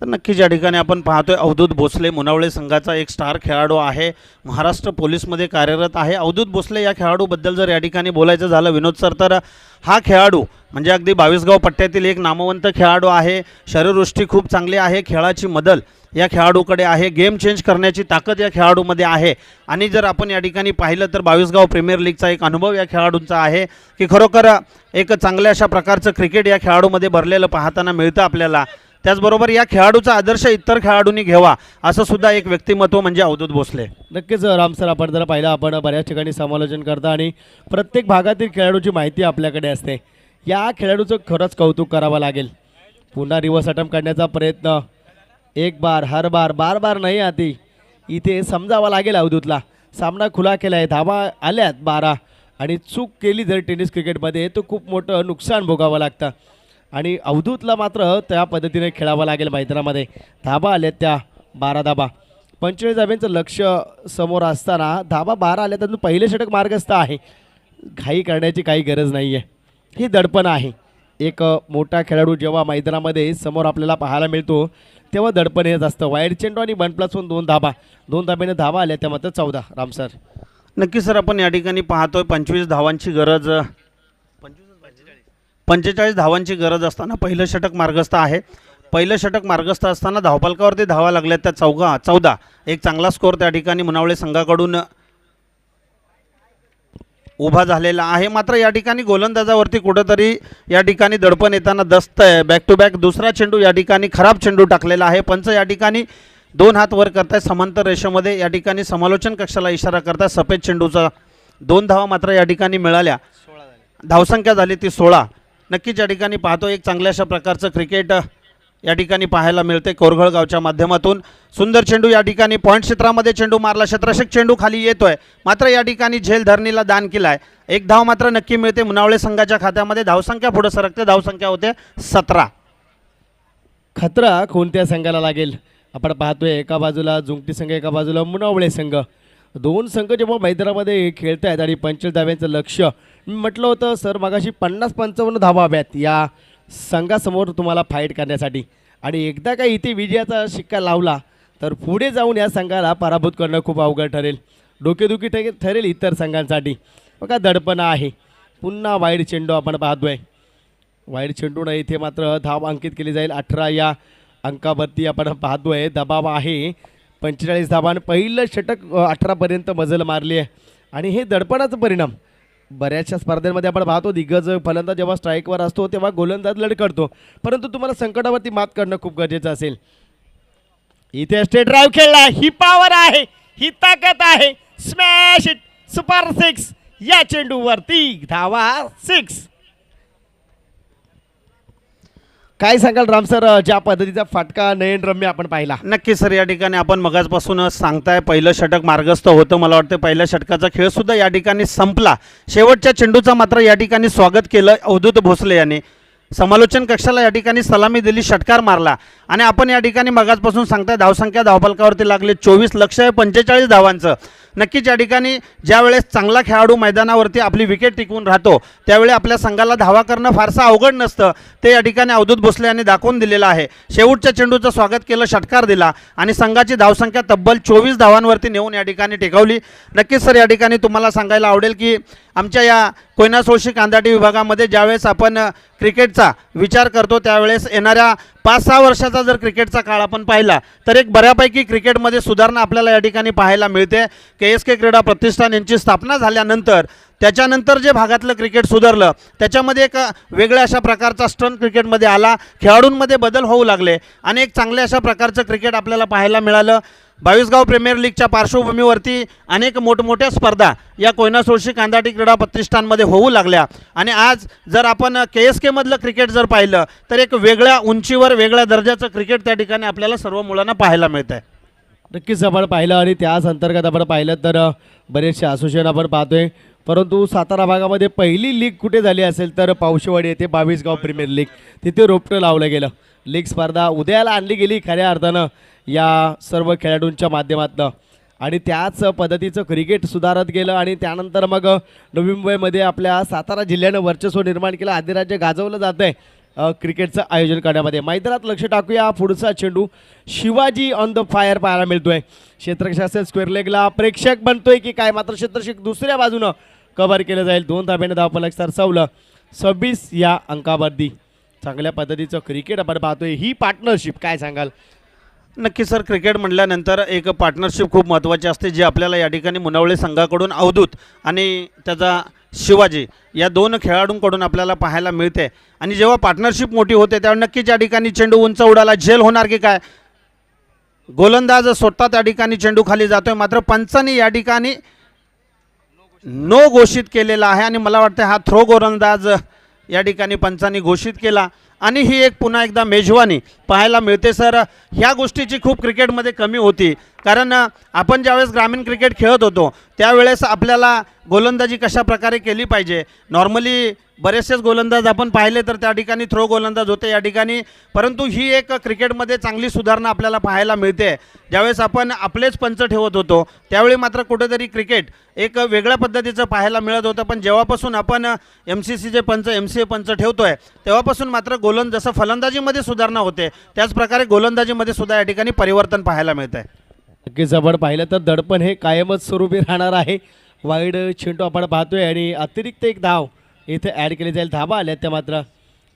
तर नक्कीच या ठिकाणी आपण पाहतोय अवधूत भोसले मुनावळे संघाचा एक स्टार खेळाडू आहे, महाराष्ट्र पोलीसमध्ये कार्यरत आहे. अवधूत भोसले या खेळाडूबद्दल जर या ठिकाणी बोलायचं झालं विनोद सर, तर हा खेळाडू म्हणजे अगदी 22गाव पट्ट्यातील एक नामवंत खेळाडू आहे. शरीरयष्टी खूप चांगली आहे, खेळाची मदल या खेळाडूकडे आहे, गेम चेंज करण्याची ताकद या खेळाडूमध्ये आहे. आणि जर आपण या ठिकाणी पाहिलं तर 22गाव प्रीमियर लीगचा एक अनुभव या खेळाडूंचा आहे की खरोखर एक चांगल्या अशा प्रकारचं क्रिकेट या खेळाडूमध्ये भरलेलं पाहताना मिळतं आपल्याला. त्याचबरोबर या खेळाडूचा आदर्श इतर खेळाडूंनी घ्यावा असं सुद्धा एक व्यक्तिमत्व म्हणजे अवधूत भोसले. नक्कीच राम सर, आपण जर पाहिलं आपण बऱ्याच ठिकाणी समालोचन करता आणि प्रत्येक भागातील खेळाडूची माहिती आपल्याकडे असते. या खेळाडूचं खरंच कौतुक करावं लागेल. पुन्हा रिव्हर्स अटेम्प्ट करण्याचा प्रयत्न, एक बार हर बार बार बार नाही आती, इथे समजावं लागेल अवधूतला. सामना खुला केला आहे, धावा आल्यात 12 आणि चूक केली जर टेनिस क्रिकेटमध्ये तर खूप मोठं नुकसान भोगावं लागतं. आणि अवधूतला मात्र त्या पद्धतीने खेळावं लागेल मैदानामध्ये. धाबा आल्यात त्या 12 धाबा, 45 धाब्यांचं लक्ष समोर असताना धाबा 12 आल्या तर पहिले षटक मार्गस्थ आहे. घाई करण्याची काही गरज नाही आहे, ही दडपण आहे. एक मोठा खेळाडू जेव्हा मैदानामध्ये समोर आपल्याला पाहायला मिळतो तेव्हा दडपण येत असतं. वाईड चेंडू आणि 1+1 2 धाबा, 2 धाब्याने धाबा आल्या त्या मात्र 14. राम सर, नक्की सर, आपण या ठिकाणी पाहतोय 25 धावांची गरज, 45 धावांची गरज असताना पहिलं षटक मार्गस्थ आहे. पहिलं षटक मार्गस्थ असताना धावफलकावरती धावा लागल्यात त्या 14. एक चांगला स्कोअर त्या ठिकाणी मुनावळे संघाकडून उभा झालेला आहे. मात्र या ठिकाणी गोलंदाजावरती कुठंतरी या ठिकाणी दडपण येताना दस्त आहे. बॅक टू बॅक दुसरा चेंडू या ठिकाणी खराब चेंडू टाकलेला आहे. पंच या ठिकाणी 2 हात वर करताय समांतर रेषेमध्ये, या ठिकाणी समालोचन कक्षाला इशारा करताय सफेद चेंडूचा. 2 धावा मात्र या ठिकाणी मिळाल्या, धावसंख्या झाली ती 16. नक्कीच या ठिकाणी पाहतो एक चांगल्या अशा प्रकारचं क्रिकेट या ठिकाणी पाहायला मिळते कोरघळ गावच्या माध्यमातून. सुंदर चेंडू या ठिकाणी पॉईंट क्षेत्रामध्ये चेंडू मारला, क्षेत्ररक्षक चेंडू खाली येतोय, मात्र या ठिकाणी झेल धरणीला दान केलाय. एक धाव मात्र नक्की मिळते मुनावळे संघाच्या खात्यामध्ये. धावसंख्या पुढे सरकते, धावसंख्या होते 17. खतरा कोणत्या संघाला लागेल आपण पाहतोय. एका बाजूला जुंकटी संघ, एका बाजूला मुनावळे संघ. 2 संघ जेव्हा मैदानामध्ये खेळत आहेत आणि 45 धाव्यांचं लक्ष, मी म्हटलं होतं सर मगाशी 50-55 धावा हव्यात या संघासमोर तुम्हाला फाईट करण्यासाठी. आणि एकदा का इथे विजयाचा शिक्का लावला तर पुढे जाऊन या संघाला पराभूत करणं खूप अवघड ठरेल, डोकेदुखी ठरेल इतर संघांसाठी. बघा दडपण आहे. पुन्हा वाईड चेंडू आपण पाहतोय. वाईड चेंडूनं इथे मात्र धाव अंकित केली जाईल. 18 या अंकावरती आपण पाहतोय. दबाव आहे 45 धावा आणि पहिलं षटक 18पर्यंत मजल मारली आहे. आणि हे दडपणाचा परिणाम बऱ्याचशा स्पर्धेमध्ये आपण पाहतो. दिग्गज फलंदाज जेव्हा स्ट्राईकवर असतो तेव्हा गोलंदाज लढकडतो, परंतु तुम्हाला संकटावरती मात करणं खूप गरजेचं असेल. इथे स्टेट ड्राईव्ह खेळला, ही पॉवर आहे, ही ताकद आहे. स्मॅश इट, सुपर 6 या चेंडूवरती धावा 6. काय सांगाल राम सर, ज्या पद्धतीचा फाटका नयनरम्य आपण पाहिला? नक्की सर, या ठिकाणी आपण मगाचपासूनच सांगताय पहिलं षटक मार्गस्थ होतं. मला वाटतं पहिल्या षटकाचा खेळ सुद्धा या ठिकाणी संपला. शेवटच्या चेंडूचा मात्र या ठिकाणी स्वागत केलं अवधूत भोसले यांनी. समालोचन कक्षाला या ठिकाणी सलामी दिली, षटकार मारला. आणि आपण या ठिकाणी मगाचपासून सांगताय धावसंख्या धावफलकावरती लागले 24, लक्ष आहे 45 धावांचं. नक्कीच या ठिकाणी ज्यावेळेस चांगला खेळाडू मैदानावरती आपली विकेट टिकवून राहतो त्यावेळी आपल्या संघाला धावा करणं फारसं अवघड नसतं. ते या ठिकाणी अवधूत भोसले यांनी दाखवून दिलेलं आहे. शेवटच्या चेंडूचं स्वागत केलं, षटकार दिला आणि संघाची धावसंख्या तब्बल 24 धावांवरती नेऊन या ठिकाणी टिकवली. नक्कीच सर, या ठिकाणी तुम्हाला सांगायला आवडेल की आमच्या या कोयना सोळशी कांदाटी विभागामध्ये ज्यावेळेस आपण क्रिकेटचा विचार करतो त्यावेळेस येणाऱ्या 5-6 वर्षाचा जर क्रिकेटचा काळ आपण पाहिला तर एक बऱ्यापैकी क्रिकेटमध्ये सुधारणा आपल्याला या ठिकाणी पाहायला मिळते. KSK क्रीडा प्रतिष्ठान यांची स्थापना झाल्यानंतर त्याच्यानंतर जे भागातलं क्रिकेट सुधारलं त्याच्यामध्ये एक वेगळ्या अशा प्रकारचा स्टन क्रिकेटमध्ये आला, खेळाडूंमध्ये बदल होऊ लागले आणि एक चांगल्या अशा प्रकारचं क्रिकेट आपल्याला पाहायला मिळालं. 22गाव प्रीमियर लीगच्या पार्श्वभूमीवरती अनेक मोठमोठ्या स्पर्धा या कोयना सोळशी कांदाटी क्रीडा प्रतिष्ठानमध्ये होऊ लागल्या. आणि आज जर आपण KSK मधलं क्रिकेट जर पाहिलं तर एक वेगळ्या उंचीवर वेगळ्या दर्जाचं क्रिकेट त्या ठिकाणी आपल्याला सर्व मुलांना पाहायला मिळतं आहे. नक्कीच आपण पाहिलं आणि त्याच अंतर्गत आपण पाहिलं तर बरेचसे असोसिएशन आपण पाहतोय. परंतु सातारा भागामध्ये पहिली लीग कुठे झाली असेल तर पावशेवाडी येथे 22गाव प्रीमियर लीग, तिथे रोपटं लावलं गेलं. लीग स्पर्धा उदयाला आणली गेली खऱ्या अर्थानं या सर्व खेळाडूंच्या माध्यमातून. आणि त्याच पद्धतीचं क्रिकेट सुधारत गेलं आणि त्यानंतर मग नवी मुंबईमध्ये आपल्या सातारा जिल्ह्यानं वर्चस्व निर्माण केलं, अधिराज्य गाजवलं जातं आहे. क्रिकेटचं आयोजन करण्यामध्ये. मैदानात लक्ष टाकूया. पुढचा चेंडू शिवाजी ऑन द फायर पाहायला मिळतोय. क्षेत्ररक्षक असेल स्क्वेअर लेगला, प्रेक्षक बनतोय की काय, मात्र क्षेत्ररक्षक दुसऱ्या बाजूनं कव्हर केलं जाईल. 2 धाब्याने धावफलक सरसावलं. 26 या अंकावरती. चांगल्या पद्धतीचं क्रिकेट आपण पाहतोय. ही पार्टनरशिप काय सांगाल? नक्की सर, क्रिकेट म्हटल्यानंतर एक पार्टनरशिप खूप महत्त्वाची असते, जी आपल्याला या ठिकाणी मुनावळे संघाकडून अवधूत आणि त्याचा शिवाजी या 2 खेळाडूंकडून आपल्याला पाहायला मिळते. आणि जेव्हा पार्टनरशिप मोठी होते त्यावेळी नक्कीच या ठिकाणी चेंडू उंच उडाला, झेल होणार की काय. गोलंदाज स्वतः त्या ठिकाणी चेंडू खाली जातोय, मात्र पंचांनी या ठिकाणी नो घोषित केलेला आहे. आणि मला वाटतं हा थ्रो गोलंदाज या ठिकाणी पंचांनी घोषित केला. आणि ही एक पुन्हा एकदा मेजवानी पाहायला मिळते सर. ह्या गोष्टीची खूप क्रिकेटमध्ये कमी होती, कारण आपण ज्यावेळेस ग्रामीण क्रिकेट खेळत होतो त्यावेळेस आपल्याला गोलंदाजी कशा प्रकारे केली पाहिजे. नॉर्मली बरेचसेच गोलंदाज आपण पाहिले तर त्या ठिकाणी थ्रो गोलंदाज होते या ठिकाणी, परंतु ही एक क्रिकेटमध्ये चांगली सुधारणा आपल्याला पाहायला मिळते. ज्यावेळेस आपण आपलेच पंच ठेवत होतो त्यावेळी मात्र कुठेतरी क्रिकेट एक वेगळ्या पद्धतीचं पाहायला मिळत होतं. पण जेव्हापासून आपण MCCचे पंच MCA पंच ठेवतोय तेव्हापासून मात्र जसं फलंदाजीमध्ये सुधारणा होते त्याच प्रकारे गोलंदाजीमध्ये सुद्धा या ठिकाणी परिवर्तन पाहायला मिळतं आहे. नक्की जवळ पाहिलं तर दडपण हे कायमच स्वरूपी राहणार आहे. वाईड चेंडू आपण पाहतोय आणि अतिरिक्त एक धाव इथे ॲड केली जाईल. धाबा आल्या त्या मात्र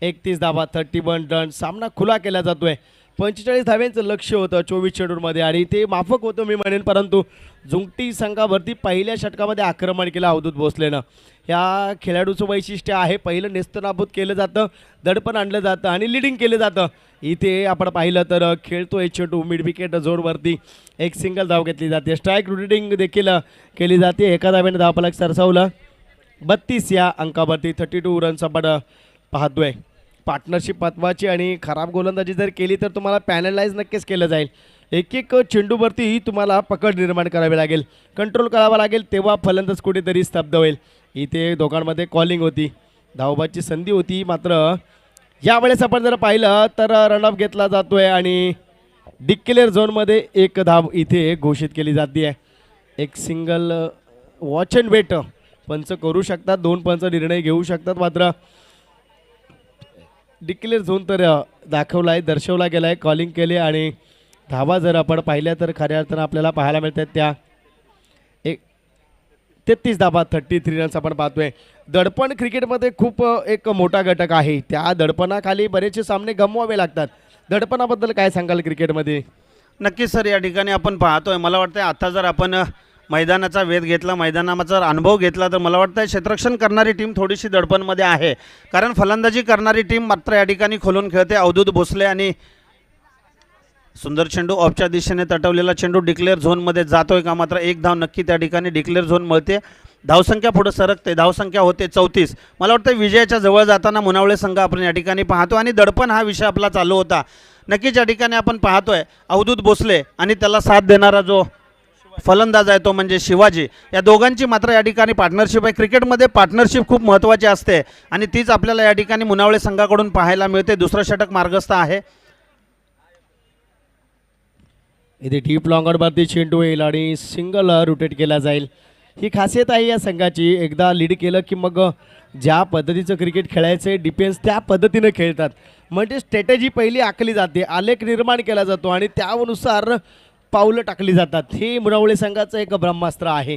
31 धाबा, 31 रन. सामना खुला केला जातोय. 45 धाव्यांचं लक्ष होतं 24 चेंडूंमध्ये आणि ते माफक होतं मी म्हणेन, परंतु जुंगटी संघावरती पहिल्या षटकामध्ये आक्रमण केलं अवधूत भोसलेनं. या खेळाडूचं वैशिष्ट्य आहे, पहिलं नेस्तनाबूत केलं जातं, दडपण आणलं जातं आणि लिडिंग केलं जातं. इथे आपण पाहिलं तर खेळतोय चेंडू मिड विकेट झोनवरती. एक सिंगल धाव घेतली जाते. स्ट्राईक रुटीडिंग देखील केली जाते. एका धाव्याने धावफलक सरसावलं. 32 या अंकावरती 32 रन्स आपण पाहतोय. पार्टनरशिप महत्त्वाची आणि खराब गोलंदाजी जर केली तर तुम्हाला पॅनलाइज नक्कीच केलं जाईल. एक एक चेंडूवरती तुम्हाला पकड निर्माण करावी लागेल, कंट्रोल करावा लागेल, तेव्हा फलंदाज कुठेतरी स्तब्ध होईल. इथे दोघांमध्ये कॉलिंग होती, धावबाची संधी होती, मात्र यावेळेस आपण जर पाहिलं तर रनअप घेतला जातोय आणि डिक्लेअर झोनमध्ये एक धाव इथे घोषित केली जाते आहे. एक सिंगल वॉच अँड वेट पंच करू शकतात, 2 पंच निर्णय घेऊ शकतात, मात्र डिक्लेअर झोन तर दाखवला आहे, दर्शवला गेला आहे, कॉलिंग केले आणि धावा जर आपण पाहिल्या तर खऱ्या अर्थानं आपल्याला पाहायला मिळतात त्या 33 धावा 33 रन्स आपण पाहतोय. दडपण क्रिकेटमध्ये खूप एक मोठा घटक आहे. त्या दडपणाखाली बरेचसे सामने गमवावे लागतात. दडपणाबद्दल काय सांगाल क्रिकेटमध्ये? नक्कीच सर, या ठिकाणी आपण पाहतोय, मला वाटतं आता जर आपण मैदानाचा वेध घेतला, मैदानाचा जर अनुभव घेतला तर मला वाटतं क्षेत्ररक्षण करणारी टीम थोडीशी दडपणमध्ये आहे, कारण फलंदाजी करणारी टीम मात्र या ठिकाणी खोलून खेळते. अवधूत भोसले आणि सुंदर चेंडू ऑफच्या दिशेने तटवलेला चेंडू डिक्लेअर झोनमध्ये जातोय का, मात्र एक धाव नक्की त्या ठिकाणी डिक्लेअर झोन मिळते. धावसंख्या पुढे सरकते, धावसंख्या होते 34. मला वाटतं विजयाच्या जवळ जाताना मुनावळे संघ आपण या ठिकाणी पाहतो आणि दडपण हा विषय आपला चालू होता. नक्कीच या ठिकाणी आपण पाहतोय अवधूत भोसले आणि त्याला साथ देणारा जो फलंदाज आहे तो म्हणजे शिवाजी, या दोघांची मात्र या ठिकाणी पार्टनरशिप आहे. क्रिकेटमध्ये पार्टनरशिप खूप महत्त्वाची असते आणि तीच आपल्याला या ठिकाणी मुनावळे संघाकडून पाहायला मिळते. दुसरं षटक मार्गस्थ आहे. इथे डीप लॉंगरवरती चेंडू येईल आणि सिंगल रोटेट केला जाईल. ही खासियत आहे या संघाची. एकदा लीड केलं की मग ज्या पद्धतीचं क्रिकेट खेळायचं आहे डिफेन्स त्या पद्धतीनं खेळतात. म्हणजे स्ट्रॅटेजी पहिली आखली जाते, आलेख निर्माण केला जातो आणि त्यानुसार पावलं टाकली जातात. हे मुनावळे संघाचं एक ब्रह्मास्त्र आहे.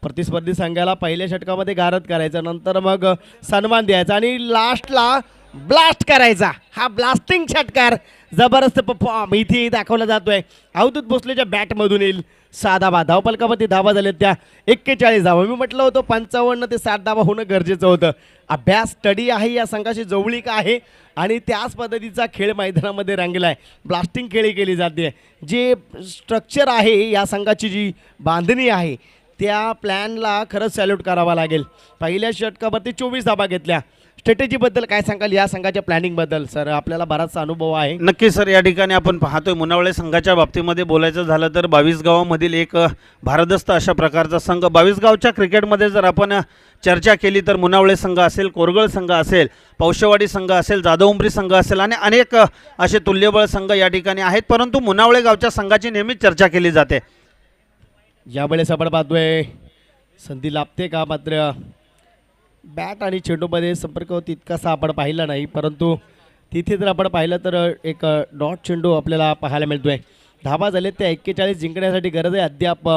प्रतिस्पर्धी संघाला पहिल्या षटकामध्ये गारद करायचं, नंतर मग सन्मान द्यायचा आणि लास्टला ब्लास्ट करायचा. हा ब्लास्टिंग षटकार जबरदस्त परफॉर्म इथे दाखवला जातोय. अवधूत भोसलेच्या बॅटमधून येईल 6 धावा. धावपलकावरती धावा झाल्या त्या 41 धावा. मी म्हटलं होतं 55 ते 60 धावा होणं गरजेचं होतं. अभ्यास स्टडी आहे, या संघाची जवळीक आहे आणि त्याच पद्धतीचा खेळ मैदानामध्ये रंगला आहे. ब्लास्टिंग खेळी केली जाते. जे स्ट्रक्चर आहे या संघाची, जी बांधणी आहे त्या प्लॅनला खरंच सॅल्यूट करावा लागेल. पहिल्या षटकावरती 24 धावा घेतल्या. स्ट्रॅटेजीबद्दल काय सांगाल या संघाच्या प्लॅनिंगबद्दल? सर आपल्याला बराचसा अनुभव आहे. नक्की सर, या ठिकाणी आपण पाहतोय मुनावळे संघाच्या बाबतीमध्ये बोलायचं झालं तर 22 गावामधील एक भारदस्त अशा प्रकारचा संघ. 22 गावच्या क्रिकेटमध्ये जर आपण चर्चा केली तर मुनावळे संघ असेल, कोरगळ संघ असेल, पौशेवाडी संघ असेल, जाधवउंबरी संघ असेल आणि अनेक असे तुल्यबळ संघ या ठिकाणी आहेत, परंतु मुनावळे गावच्या संघाची नेहमीच चर्चा केली जाते. यावेळेस आपण पाहतोय संधी लाभते का, मात्र बॅट आणि चेंडूमध्ये संपर्क तितकासा आपण पाहिला नाही, परंतु तिथे जर आपण पाहिलं तर एक डॉट चेंडू आपल्याला पाहायला मिळतो आहे. धाबा झाले त्या 41 जिंकण्यासाठी गरज आहे अद्याप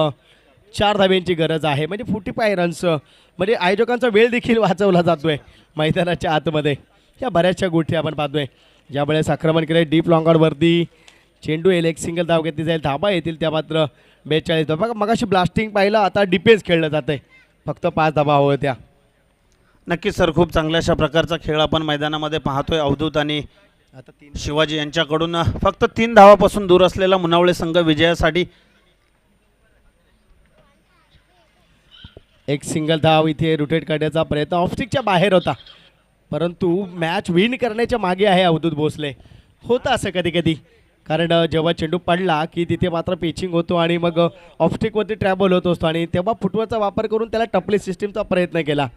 4 धाब्यांची गरज आहे. म्हणजे 45 रन्स म्हणजे आयोजकांचा वेळ देखील वाचवला जातो आहे मैदानाच्या आतमध्ये. या बऱ्याचशा गोष्टी आपण पाहतोय. ज्यावेळेस आक्रमण केलं डीप लॉंगआउटवरती चेंडू येईल, एक सिंगल धाव घेतली जाईल, धाबा येतील त्या मात्र 42 धावा. बघा मगाशी ब्लास्टिंग पाहिलं, आता डिफेन्स खेळलं जातं आहे. फक्त 5 धाबा हवं त्या. नक्कीच सर, खूप चांगल्या अशा प्रकारचा खेळ आपण मैदानामध्ये पाहतोय. अवधूत आणि आता 3 शिवाजी यांच्याकडून फक्त 3 धावापासून दूर असलेला मुनावळे संघ विजयासाठी. एक सिंगल धाव इथे रोटेट करण्याचा प्रयत्न ऑफस्टिकच्या बाहेर होता, परंतु मॅच विन करण्याच्या मागे आहे अवधूत भोसले. होतं असं कधी कधी, कारण जेव्हा चेंडू पडला की तिथे मात्र पिचिंग होतो आणि मग ऑफस्टिकवरती ट्रॅबल होत असतो आणि तेव्हा फुटबॉलचा वापर करून त्याला टपले सिस्टीमचा प्रयत्न केला.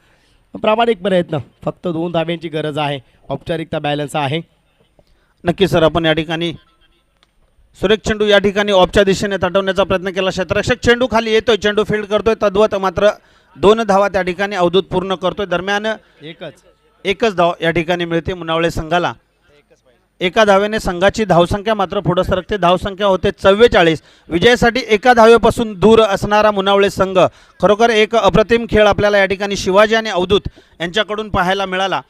प्रामाणिक प्रयत्न. फक्त 2 धाब्यांची गरज आहे. औपचारिकता बॅलन्स आहे. नक्की सर, आपण या ठिकाणी सुरेख चेंडू या ठिकाणी ऑफच्या दिशेने तटवण्याचा प्रयत्न केला. क्षेत्ररक्षक चेंडू खाली येतोय, चेंडू फील्ड करतोय तद्वत, मात्र 2 धावा त्या ठिकाणी अवधूत पूर्ण करतोय. दरम्यान एकच धाव या ठिकाणी मिळते मुनावळे संघाला. एका धावेने संघाची धावसंख्या मात्र पुढे सरकते. धावसंख्या होते 44. विजयासाठी एका धावेपासून दूर असणारा मुनावळे संघ. खरोखर एक अप्रतिम खेळ आपल्याला या ठिकाणी शिवाजी आणि अवधूत यांच्याकडून पाहायला मिळाला.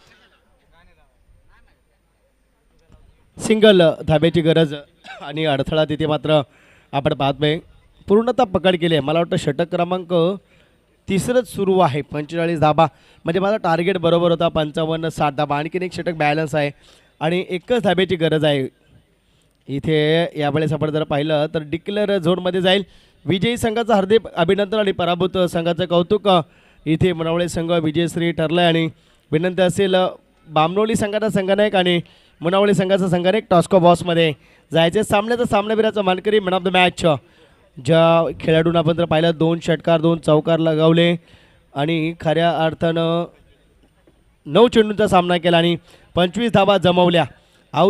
सिंगल धाब्याची गरज आणि अडथळा तिथे मात्र आपण पाहतोय. पूर्णतः पकड केली आहे. मला वाटतं षटक क्रमांक 3रंच सुरू आहे. 45 धाबा म्हणजे माझा टार्गेट बरोबर होता 55-60 धाबा. आणखीन एक षटक बॅलन्स आहे आणि एकच धाब्याची गरज आहे इथे. यावेळेस आपण जर पाहिलं तर डिक्लेअर झोनमध्ये जाईल. विजयी संघाचं हार्दिक अभिनंदन आणि पराभूत संघाचं कौतुक. इथे मुनावळे संघ विजयश्री ठरलं आहे आणि विनंती असेल बामणोली संघाचा संघनायक आणि मुनावळे संघाचा संघनायक टॉस्को बॉसमध्ये जायचे. सामन्याचा सामनावीराचा मानकरी मॅन ऑफ द मॅच. ज्या खेळाडूंना आपण जर पाहिलं 2 षटकार 2 चौकार लगावले आणि खऱ्या अर्थानं 9 चेंडूंचा सामना केला आणि 25 धावा जमवल्या.